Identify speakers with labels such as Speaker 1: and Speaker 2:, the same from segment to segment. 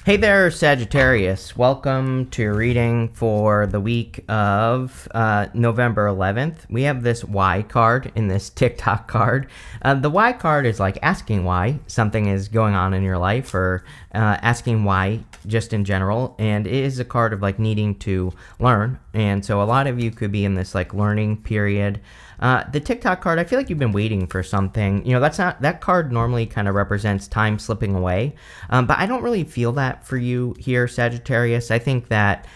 Speaker 1: Hey there, Sagittarius. Welcome to your reading for the week of November 11th. We have this Y card in this TikTok card. The Y card is like asking why something is going on in your life or asking why just in general. And it is a card of like needing to learn. And so a lot of you could be in this like learning period. The TikTok card, I feel like you've been waiting for something. That card normally kind of represents time slipping away. But I don't really feel that for you here, Sagittarius. I think that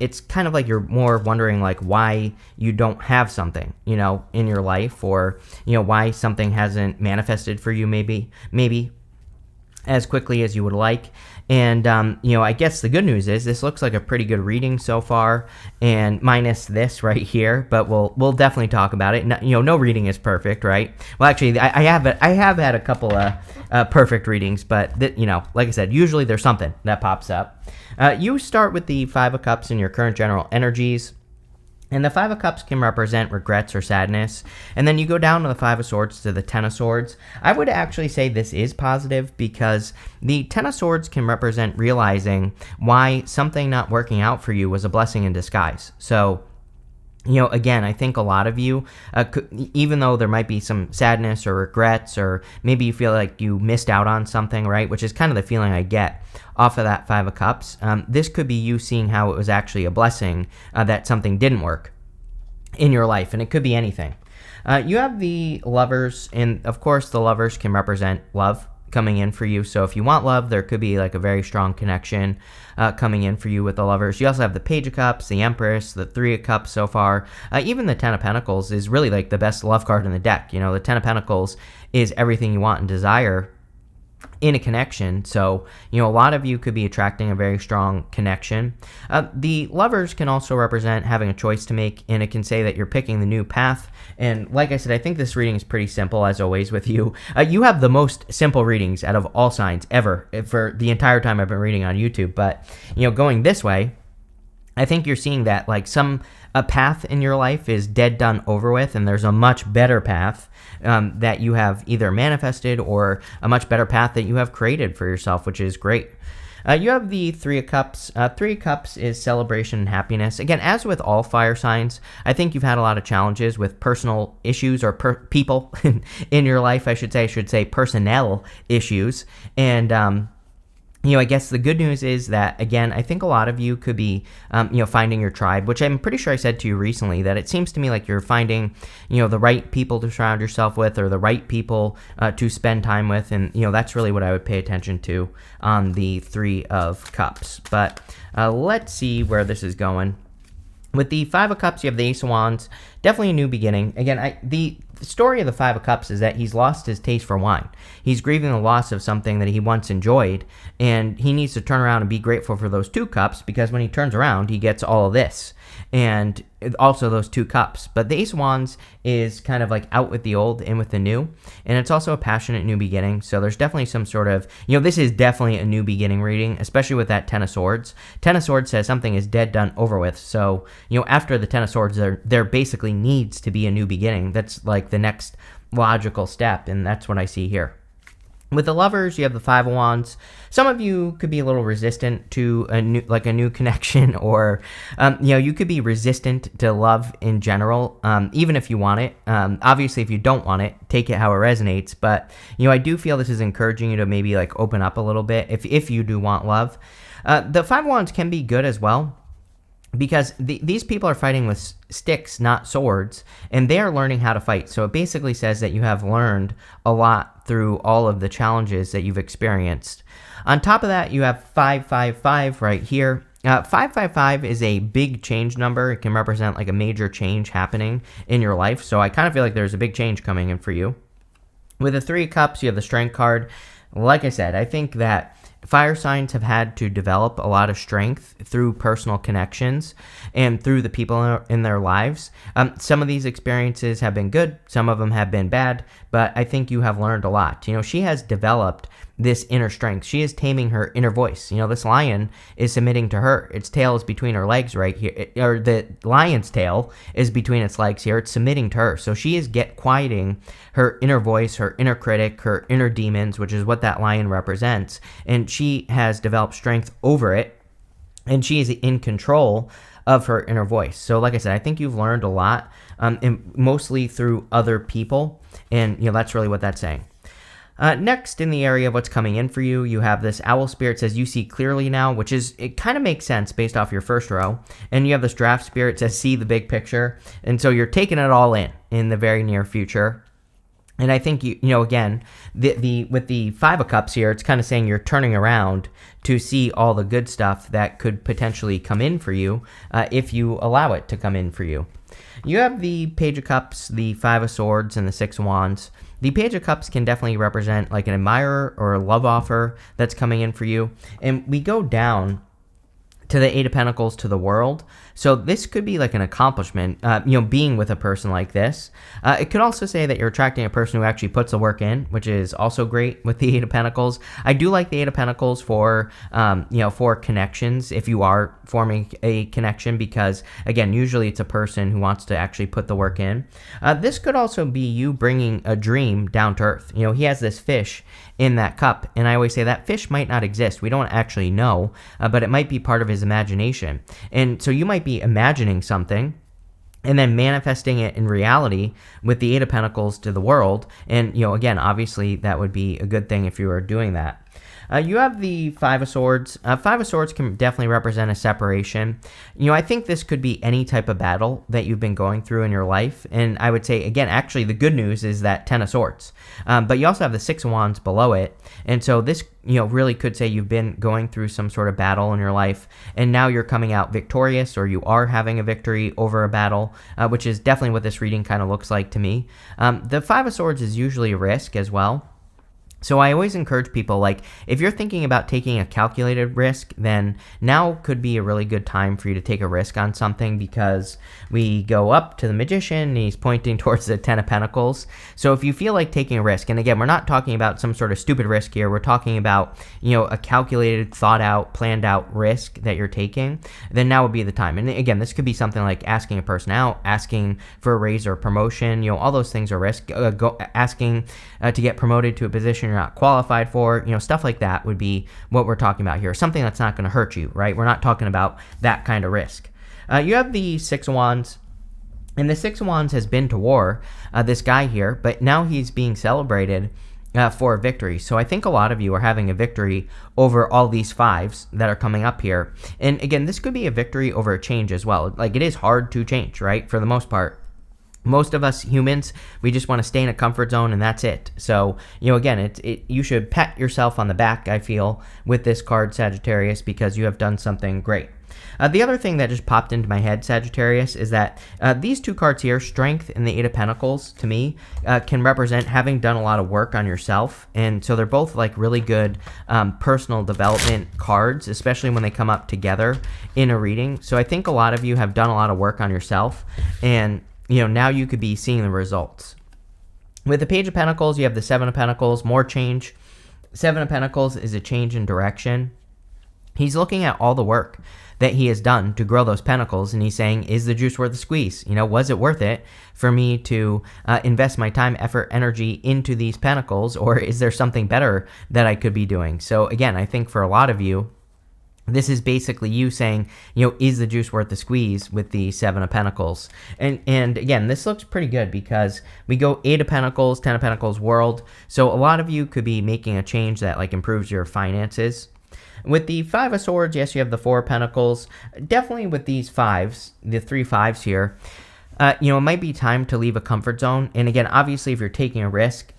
Speaker 1: it's kind of like you're more wondering like why you don't have something, in your life, or, why something hasn't manifested for you maybe as quickly as you would like. And, I guess the good news is this looks like a pretty good reading so far, and minus this right here, but we'll definitely talk about it. No reading is perfect, right? Well, actually, I have had a couple of perfect readings, but, like I said, usually there's something that pops up. You start with the Five of Cups in your current general energies. And the Five of Cups can represent regrets or sadness. And then you go down to the Five of Swords to the Ten of Swords. I would actually say this is positive because the Ten of Swords can represent realizing why something not working out for you was a blessing in disguise. So, again, I think a lot of you, even though there might be some sadness or regrets, or maybe you feel like you missed out on something, right? Which is kind of the feeling I get off of that Five of Cups. This could be you seeing how it was actually a blessing that something didn't work in your life, and it could be anything. You have the Lovers, and of course the Lovers can represent love coming in for you. So if you want love, there could be like a very strong connection coming in for you with the Lovers. You also have the Page of Cups, the Empress, the Three of Cups so far. Even the Ten of Pentacles is really like the best love card in the deck. The Ten of Pentacles is everything you want and desire in a connection. So, a lot of you could be attracting a very strong connection. The Lovers can also represent having a choice to make, and it can say that you're picking the new path. And like I said, I think this reading is pretty simple, as always with you. You have the most simple readings out of all signs ever for the entire time I've been reading on YouTube. But, going this way, I think you're seeing that like a path in your life is dead, done, over with, and there's a much better path that you have either manifested, or a much better path that you have created for yourself, which is great. You have the Three of Cups. Three of Cups is celebration and happiness. Again, as with all fire signs, I think you've had a lot of challenges with personal issues, or people in your life, I should say personnel issues. And I guess the good news is that, again, I think a lot of you could be, finding your tribe, which I'm pretty sure I said to you recently, that it seems to me like you're finding, the right people to surround yourself with, or the right people to spend time with. And, that's really what I would pay attention to on the Three of Cups. But let's see where this is going. With the Five of Cups, you have the Ace of Wands. Definitely a new beginning. Again, the story of the Five of Cups is that he's lost his taste for wine. He's grieving the loss of something that he once enjoyed, and he needs to turn around and be grateful for those two cups, because when he turns around, he gets all of this, and also those two cups. But the Ace of Wands is kind of like out with the old, in with the new, and it's also a passionate new beginning. So there's definitely some sort of, this is definitely a new beginning reading, especially with that Ten of Swords. Ten of Swords says something is dead, done, over with. So, after the Ten of Swords, there basically needs to be a new beginning. That's like the next logical step, and that's what I see here. With the Lovers, you have the Five of Wands. Some of you could be a little resistant to a new connection, or, you could be resistant to love in general, even if you want it. Obviously, if you don't want it, take it how it resonates. But, I do feel this is encouraging you to maybe like open up a little bit if you do want love. The Five of Wands can be good as well, because these people are fighting with sticks, not swords, and they are learning how to fight. So it basically says that you have learned a lot through all of the challenges that you've experienced. On top of that, you have 555 right here. 555 is a big change number. It can represent like a major change happening in your life. So I kind of feel like there's a big change coming in for you. With the Three of Cups, you have the Strength card. Like I said, I think that fire signs have had to develop a lot of strength through personal connections and through the people in their lives. Some of these experiences have been good, some of them have been bad, but I think you have learned a lot. She has developed this inner strength. She is taming her inner voice. This lion is submitting to her. Its tail is between her legs right here, or the lion's tail is between its legs here. It's submitting to her. So she is quieting her inner voice, her inner critic, her inner demons, which is what that lion represents. And she has developed strength over it, and she is in control of her inner voice. So like I said, I think you've learned a lot, and mostly through other people. And that's really what that's saying. Next, in the area of what's coming in for you, you have this owl spirit says you see clearly now, which it kind of makes sense based off your first row. And you have this draft spirit says see the big picture. And so you're taking it all in the very near future. And I think, again, with the Five of Cups here, it's kind of saying you're turning around to see all the good stuff that could potentially come in for you if you allow it to come in for you. You have the Page of Cups, the Five of Swords, and the Six of Wands. The Page of Cups can definitely represent like an admirer or a love offer that's coming in for you. And we go down to the Eight of Pentacles, to the World. So this could be like an accomplishment, being with a person like this. It could also say that you're attracting a person who actually puts the work in, which is also great with the Eight of Pentacles. I do like the Eight of Pentacles for connections, if you are forming a connection, because again, usually it's a person who wants to actually put the work in. This could also be you bringing a dream down to earth. He has this fish in that cup, and I always say that fish might not exist. We don't actually know, but it might be part of his imagination. And so you might be imagining something and then manifesting it in reality with the Eight of Pentacles to the World. And, again, obviously that would be a good thing if you were doing that. You have the Five of Swords. Five of Swords can definitely represent a separation. I think this could be any type of battle that you've been going through in your life. And I would say, again, actually, the good news is that Ten of Swords. But you also have the Six of Wands below it. And so this, really could say you've been going through some sort of battle in your life, and now you're coming out victorious, or you are having a victory over a battle, which is definitely what this reading kind of looks like to me. The Five of Swords is usually a risk as well. So I always encourage people, like, if you're thinking about taking a calculated risk, then now could be a really good time for you to take a risk on something, because we go up to the Magician and he's pointing towards the Ten of Pentacles. So if you feel like taking a risk, and again, we're not talking about some sort of stupid risk here, we're talking about, a calculated, thought out, planned out risk that you're taking, then now would be the time. And again, this could be something like asking a person out, asking for a raise or promotion, all those things are risk. Asking to get promoted to a position you're not qualified for, stuff like that would be what we're talking about here. Something that's not going to hurt you, right? We're not talking about that kind of risk. You have the Six of Wands, and the Six of Wands has been to war, this guy here, but now he's being celebrated for a victory. So I think a lot of you are having a victory over all these fives that are coming up here. And again, this could be a victory over a change as well. Like, it is hard to change, right? For the most part. Most of us humans, we just want to stay in a comfort zone, and that's it. So, again, you should pat yourself on the back, I feel, with this card, Sagittarius, because you have done something great. The other thing that just popped into my head, Sagittarius, is that these two cards here, Strength and the Eight of Pentacles, to me, can represent having done a lot of work on yourself. And so they're both like really good personal development cards, especially when they come up together in a reading. So I think a lot of you have done a lot of work on yourself, and now you could be seeing the results. With the Page of Pentacles, you have the Seven of Pentacles, more change. Seven of Pentacles is a change in direction. He's looking at all the work that he has done to grow those pentacles, and he's saying, is the juice worth the squeeze? Was it worth it for me to invest my time, effort, energy into these pentacles, or is there something better that I could be doing? So again, I think for a lot of you, this is basically you saying, is the juice worth the squeeze with the Seven of Pentacles? And again, this looks pretty good because we go Eight of Pentacles, Ten of Pentacles, World. So a lot of you could be making a change that like improves your finances. With the Five of Swords, yes, you have the Four of Pentacles. Definitely with these fives, the three fives here, it might be time to leave a comfort zone. And again, obviously, if you're taking a risk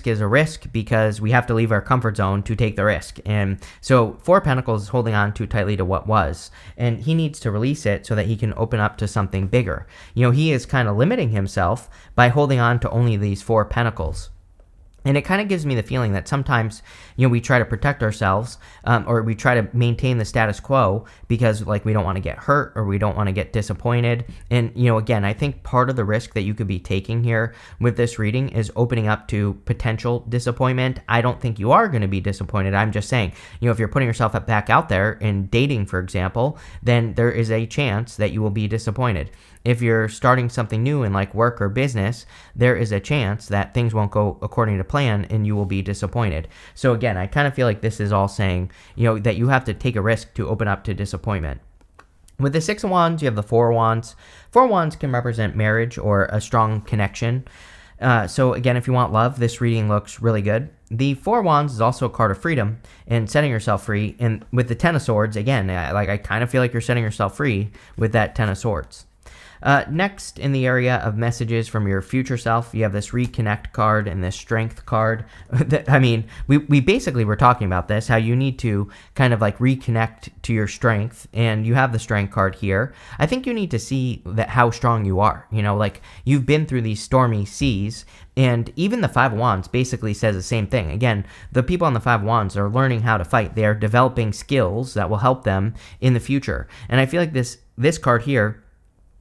Speaker 1: is a risk because we have to leave our comfort zone to take the risk. And so Four of Pentacles is holding on too tightly to what was, and he needs to release it so that he can open up to something bigger. He is kind of limiting himself by holding on to only these Four of Pentacles. And it kind of gives me the feeling that sometimes, we try to protect ourselves, or we try to maintain the status quo because like we don't want to get hurt or we don't want to get disappointed. And, again, I think part of the risk that you could be taking here with this reading is opening up to potential disappointment. I don't think you are going to be disappointed. I'm just saying, if you're putting yourself back out there in dating, for example, then there is a chance that you will be disappointed. If you're starting something new in like work or business, there is a chance that things won't go according to plan and you will be disappointed. So again, I kind of feel like this is all saying, that you have to take a risk to open up to disappointment. With the Six of Wands, you have the Four of Wands. Four of Wands can represent marriage or a strong connection. So again, if you want love, this reading looks really good. The Four of Wands is also a card of freedom and setting yourself free. And with the Ten of Swords, again, I kind of feel like you're setting yourself free with that Ten of Swords. Next, in the area of messages from your future self, you have this reconnect card and this strength card. I mean, we basically were talking about this, how you need to kind of like reconnect to your strength, and you have the strength card here. I think you need to see that how strong you are. Like you've been through these stormy seas, and even the Five of Wands basically says the same thing. Again, the people on the Five of Wands are learning how to fight. They are developing skills that will help them in the future. And I feel like this card here,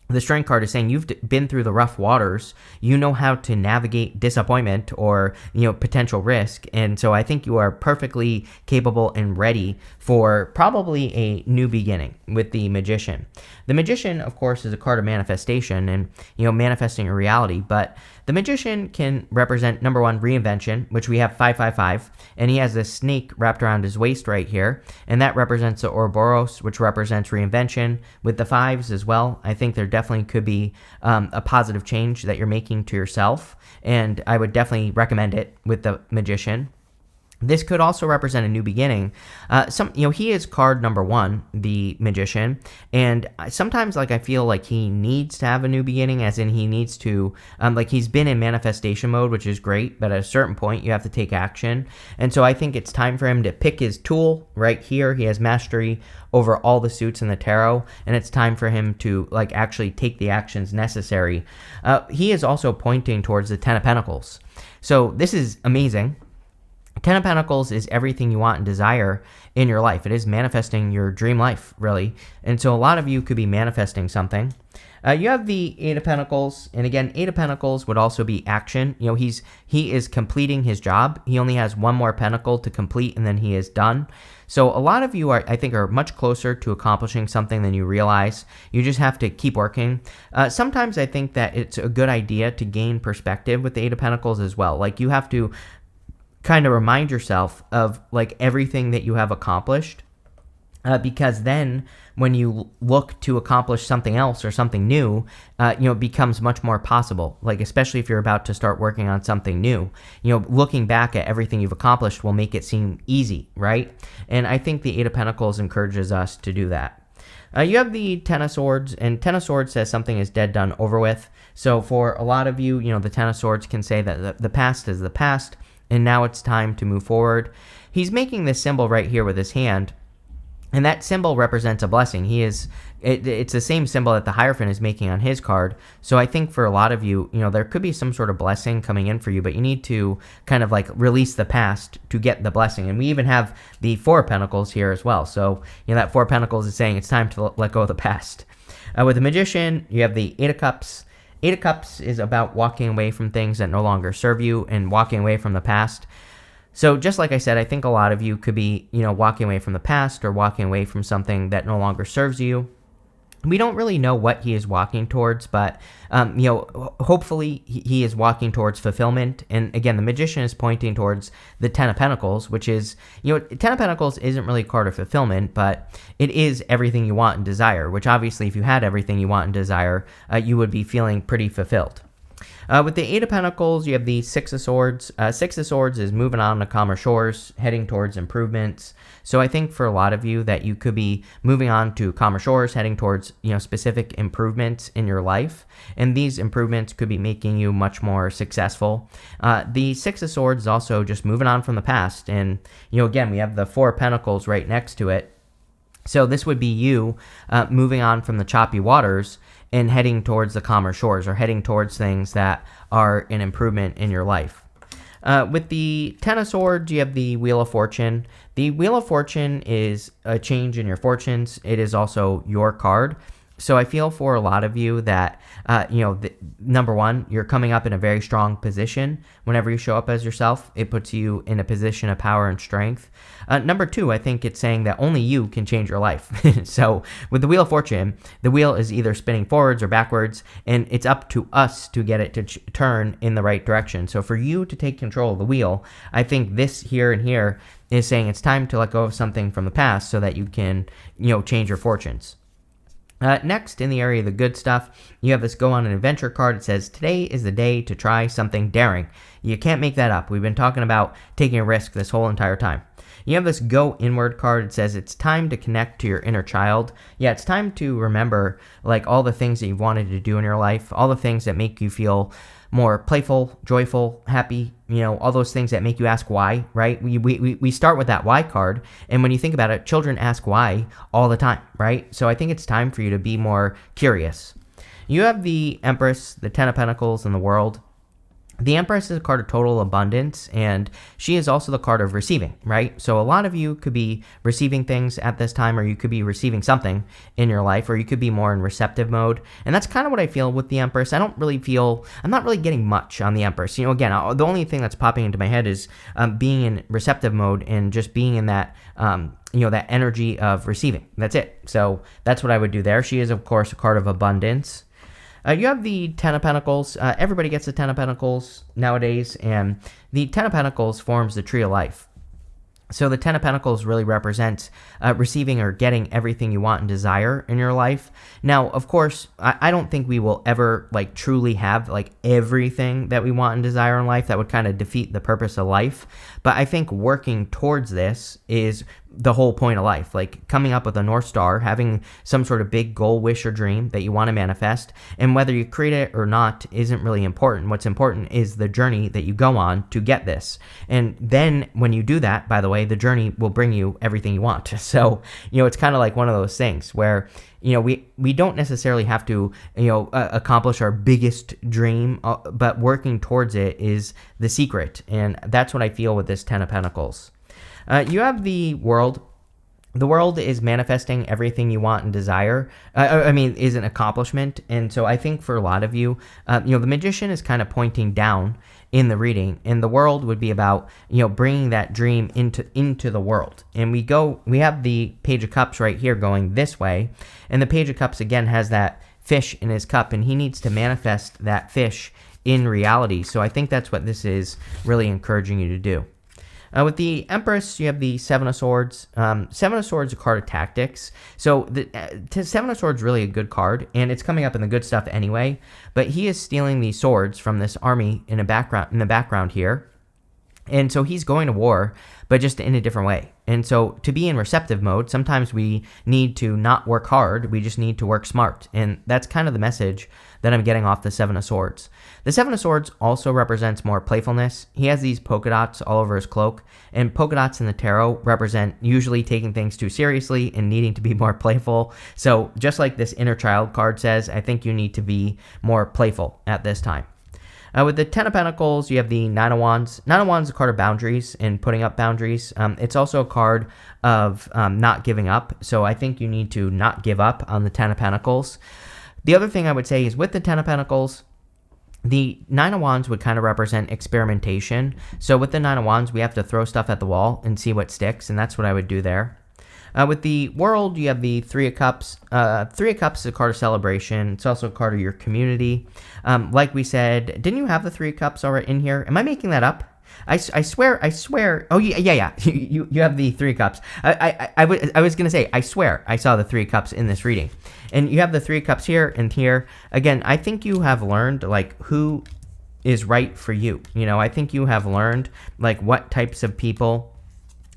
Speaker 1: the strength card, is saying you've been through the rough waters. You know how to navigate disappointment or, potential risk. And so I think you are perfectly capable and ready for probably a new beginning with the Magician. The Magician, of course, is a card of manifestation and, manifesting a reality. But the Magician can represent, number one, reinvention, which we have 555. And he has this snake wrapped around his waist right here. And that represents the Ouroboros, which represents reinvention. With the fives as well, I think there definitely could be a positive change that you're making to yourself. And I would definitely recommend it with the Magician. This could also represent a new beginning. He is card number one, the Magician, and sometimes I feel like he needs to have a new beginning, as in he needs to, he's been in manifestation mode, which is great, but at a certain point you have to take action. And so I think it's time for him to pick his tool right here. He has mastery over all the suits in the tarot, and it's time for him to actually take the actions necessary. He is also pointing towards the Ten of Pentacles. So this is amazing. Ten of Pentacles is everything you want and desire in your life. It is manifesting your dream life, really. And so a lot of you could be manifesting something. You have the Eight of Pentacles, and again, Eight of Pentacles would also be action. He is completing his job. He only has one more pentacle to complete, and then he is done. So a lot of you I think are much closer to accomplishing something than you realize. You just have to keep working. Sometimes I think that it's a good idea to gain perspective with the Eight of Pentacles as well. You have to kind of remind yourself of everything that you have accomplished, because then when you look to accomplish something else or something new, it becomes much more possible. Especially if you're about to start working on something new, looking back at everything you've accomplished will make it seem easy, right? And I think the Eight of Pentacles encourages us to do that. You have the Ten of Swords, and Ten of Swords says something is dead, done, over with. So for a lot of you, the Ten of Swords can say that the past is the past, and now it's time to move forward. He's making this symbol right here with his hand, and that symbol represents a blessing. It's the same symbol that the Hierophant is making on his card. So I think for a lot of you, there could be some sort of blessing coming in for you, but you need to kind of release the past to get the blessing. And we even have the Four of Pentacles here as well. So, that Four of Pentacles is saying it's time to let go of the past. With the Magician, you have the Eight of Cups. Eight of Cups is about walking away from things that no longer serve you and walking away from the past. So just like I said, I think a lot of you could be, walking away from the past or walking away from something that no longer serves you. We don't really know what he is walking towards, but, hopefully he is walking towards fulfillment. And again, the Magician is pointing towards the Ten of Pentacles, which is, Ten of Pentacles isn't really a card of fulfillment, but it is everything you want and desire, which obviously if you had everything you want and desire, you would be feeling pretty fulfilled. With the Eight of Pentacles, you have the Six of Swords. Six of Swords is moving on to calmer shores, heading towards improvements. So I think for a lot of you that you could be moving on to calmer shores, heading towards, specific improvements in your life. And these improvements could be making you much more successful. The Six of Swords is also just moving on from the past. And, again, we have the Four of Pentacles right next to it. So this would be you moving on from the choppy waters and heading towards the calmer shores, or heading towards things that are an improvement in your life. With the Ten of Swords, you have the Wheel of Fortune. The Wheel of Fortune is a change in your fortunes. It is also your card. So I feel for a lot of you that, number one, you're coming up in a very strong position. Whenever you show up as yourself, it puts you in a position of power and strength. Number two, I think it's saying that only you can change your life. So with the Wheel of Fortune, the wheel is either spinning forwards or backwards, and it's up to us to get it to turn in the right direction. So for you to take control of the wheel, I think this here and here is saying it's time to let go of something from the past so that you can, change your fortunes. Next, in the area of the good stuff, you have this Go on an Adventure card. It says, today is the day to try something daring. You can't make that up. We've been talking about taking a risk this whole entire time. You have this Go Inward card. It says it's time to connect to your inner child. Yeah, it's time to remember all the things that you've wanted to do in your life, all the things that make you feel more playful, joyful, happy, all those things that make you ask why, right? We start with that why card, and when you think about it, children ask why all the time, right? So I think it's time for you to be more curious. You have the Empress, the Ten of Pentacles, and the World. The Empress is a card of total abundance, and she is also the card of receiving, right? So a lot of you could be receiving things at this time, or you could be receiving something in your life, or you could be more in receptive mode. And that's kind of what I feel with the Empress. I'm not really getting much on the Empress. Again, the only thing that's popping into my head is being in receptive mode and just being in that, that energy of receiving. That's it. So that's what I would do there. She is, of course, a card of abundance. You have the Ten of Pentacles. Everybody gets the Ten of Pentacles nowadays, and the Ten of Pentacles forms the Tree of Life. So the Ten of Pentacles really represents receiving or getting everything you want and desire in your life. Now, of course, I don't think we will ever truly have everything that we want and desire in life. That would kind of defeat the purpose of life. But I think working towards this is the whole point of life, coming up with a North Star, having some sort of big goal, wish, or dream that you want to manifest, and whether you create it or not isn't really important. What's important is the journey that you go on to get this. And then when you do that, by the way, the journey will bring you everything you want. So, it's kind of like one of those things where, we don't necessarily have to, accomplish our biggest dream, but working towards it is the secret. And that's what I feel with this Ten of Pentacles. You have the World. The World is manifesting everything you want and desire. Is an accomplishment. And so I think for a lot of you, the Magician is kind of pointing down in the reading, and the World would be about, bringing that dream into the world. And we have the Page of Cups right here going this way, and the Page of Cups again has that fish in his cup, and he needs to manifest that fish in reality. So I think that's what this is really encouraging you to do. With the Empress, you have the Seven of Swords. Seven of Swords is a card of tactics. So the Seven of Swords is really a good card, and it's coming up in the good stuff anyway. But he is stealing the swords from this army in the background here. And so he's going to war, but just in a different way. And so to be in receptive mode, sometimes we need to not work hard. We just need to work smart. And that's kind of the message that I'm getting off the Seven of Swords. The Seven of Swords also represents more playfulness. He has these polka dots all over his cloak. And polka dots in the tarot represent usually taking things too seriously and needing to be more playful. So just like this inner child card says, I think you need to be more playful at this time. With the Ten of Pentacles, you have the Nine of Wands. Nine of Wands is a card of boundaries and putting up boundaries. It's also a card of not giving up. So I think you need to not give up on the Ten of Pentacles. The other thing I would say is with the Ten of Pentacles, the Nine of Wands would kind of represent experimentation. So with the Nine of Wands, we have to throw stuff at the wall and see what sticks, and that's what I would do there. With the World, you have the Three of Cups. Three of Cups is a card of celebration. It's also a card of your community. Like we said, didn't you have the Three of Cups already in here? Am I making that up? I swear. Oh, yeah. You have the Three of Cups. I was going to say, I swear I saw the Three of Cups in this reading. And you have the Three of Cups here and here. Again, I think you have learned, who is right for you. I think you have learned, what types of people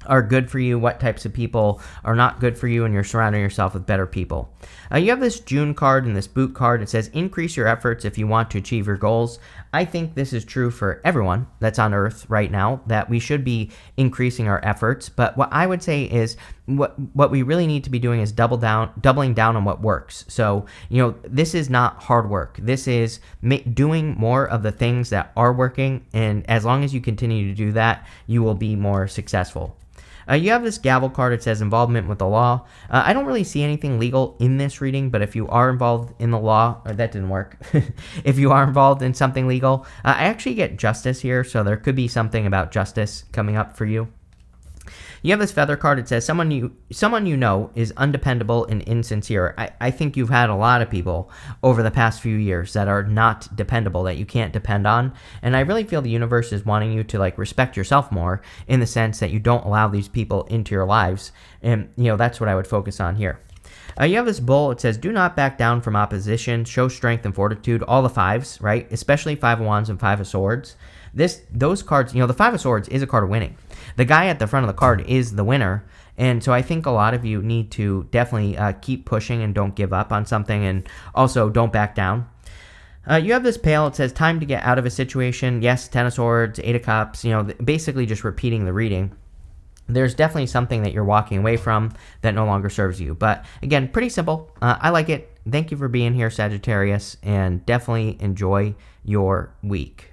Speaker 1: are good for you, what types of people are not good for you, and you're surrounding yourself with better people. You have this June card and this Boot card. It says, increase your efforts if you want to achieve your goals. I think this is true for everyone that's on Earth right now, that we should be increasing our efforts. But what I would say is what we really need to be doing is doubling down on what works. So, this is not hard work. This is doing more of the things that are working. And as long as you continue to do that, you will be more successful. You have this gavel card. It says involvement with the law. I don't really see anything legal in this reading, but if you are involved in the law, or that didn't work. If you are involved in something legal, I actually get justice here, so there could be something about justice coming up for you. You have this feather card. It says someone you know is undependable and insincere. I think you've had a lot of people over the past few years that are not dependable, that you can't depend on. And I really feel the universe is wanting you to respect yourself more, in the sense that you don't allow these people into your lives. And, that's what I would focus on here. You have this bull. It says, do not back down from opposition. Show strength and fortitude. All the fives, right? Especially 5 of Wands and 5 of Swords. Those cards, the 5 of Swords is a card of winning. The guy at the front of the card is the winner. And so I think a lot of you need to definitely keep pushing and don't give up on something. And also don't back down. You have this pail. It says time to get out of a situation. Yes, 10 of Swords, 8 of Cups, basically just repeating the reading. There's definitely something that you're walking away from that no longer serves you. But again, pretty simple. I like it. Thank you for being here, Sagittarius, and definitely enjoy your week.